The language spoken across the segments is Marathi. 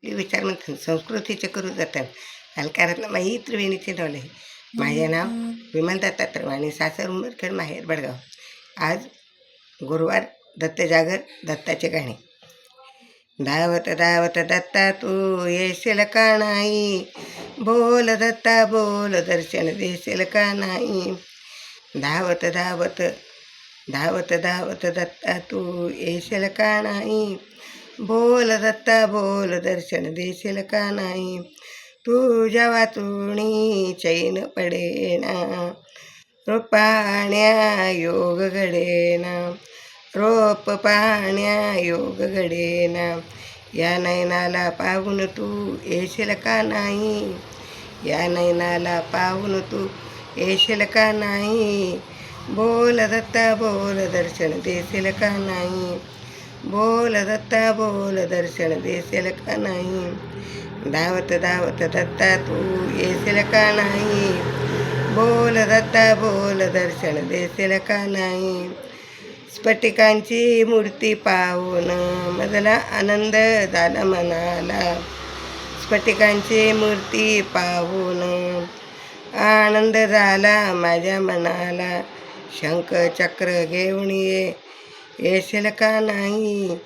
विचारमंथन संस्कृतीचे करू जतन अलकारातलं माही त्रिवेणीचे डोले. माझे नाव विमल दत्तात्रय आणि सासर उंबरखेड माहेर बडगाव. आज गुरुवार दत्तजागर दत्ताचे गाणे. धावत धावत दत्ता तू येशील का नाही, बोल दत्ता बोल दर्शन देशील का नाही. धावत धावत धावत धावत दत्ता तू येशील का नाही, बोल दत्ता बोल दर्शन देशील का नाही. तुझ्या वाचुणी चैन पडेना, रोपाण्या योग घडेना, रोप पाण्या योग घडेना. या नैनाला पाहून तू येशील का नाही, या नैनाला पाहून तू येशील का नाही. बोल दत्ता बोल दर्शन देशील का नाही, बोल दत्ता बोल दर्शन देशील का नाही. धावत धावत दत्ता तू येशील का नाही, बोल दत्ता बोल दर्शन देशील का नाही. स्फटिकांची मूर्ती पाहून मधला आनंद झाला मनाला, स्फटिकांची मूर्ती पाहून आनंद झाला माझ्या मनाला. शंख चक्र घेऊन येशील का नाही,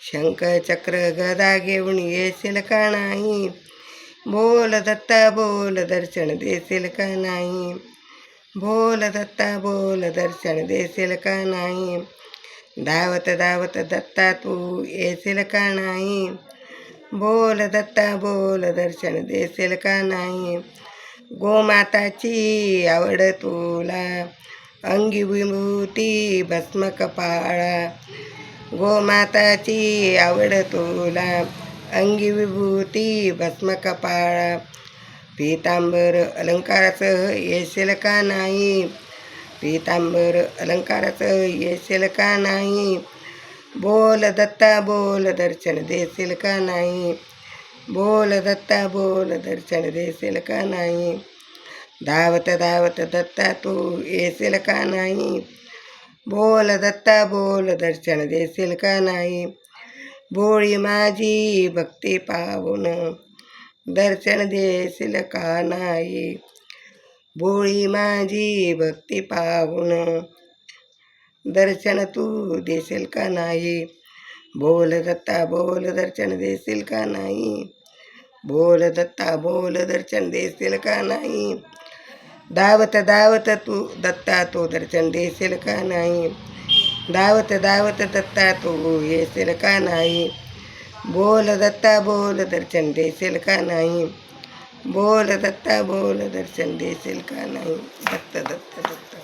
शंख चक्र गदा घेऊन येशील का नाही. बोल दत्ता बोल दर्शन देशील का नाही, बोल दत्ता बोल दर्शन देशील का नाही. धावत धावत दत्ता तू येशील का नाही, बोल दत्ता बोल दर्शन देशील का नाही. गोमाताची आवड तुला, अंगी विभूती भस्म कपाळा. गोमाताची आवड तुला, अंगी विभूती भस्म कपाळा. पीतांबर अलंकाराचं येशील का नाही, पीतांबर अलंकाराचं येशील का नाही. बोल दत्ता बोल दर्शन देशील का नाही, बोल दत्ता बोल दर्शन देशील का नाही. धावत धावत दत्ता तू येशील का नाही, बोल दत्ता बोल दर्शन देशील का नाही. भोळी माझी भक्ती पाहून दर्शन देशील का नाही, भोळी माझी भक्ती पाहून दर्शन तू देशील का नाही. बोल दत्ता बोल दर्शन देशील का नाही, बोल दत्ता बोल दर्शन देशील का नाही. धावत धावत तू दत्ता तू दर्शन देशील का नाही, धावत धावत दत्ता तू येशील का नाही. बोल दत्ता बोल दर्शन देशील का नाही, बोल दत्ता बोल दर्शन देशील का नाही. दत्त दत्त दत्त.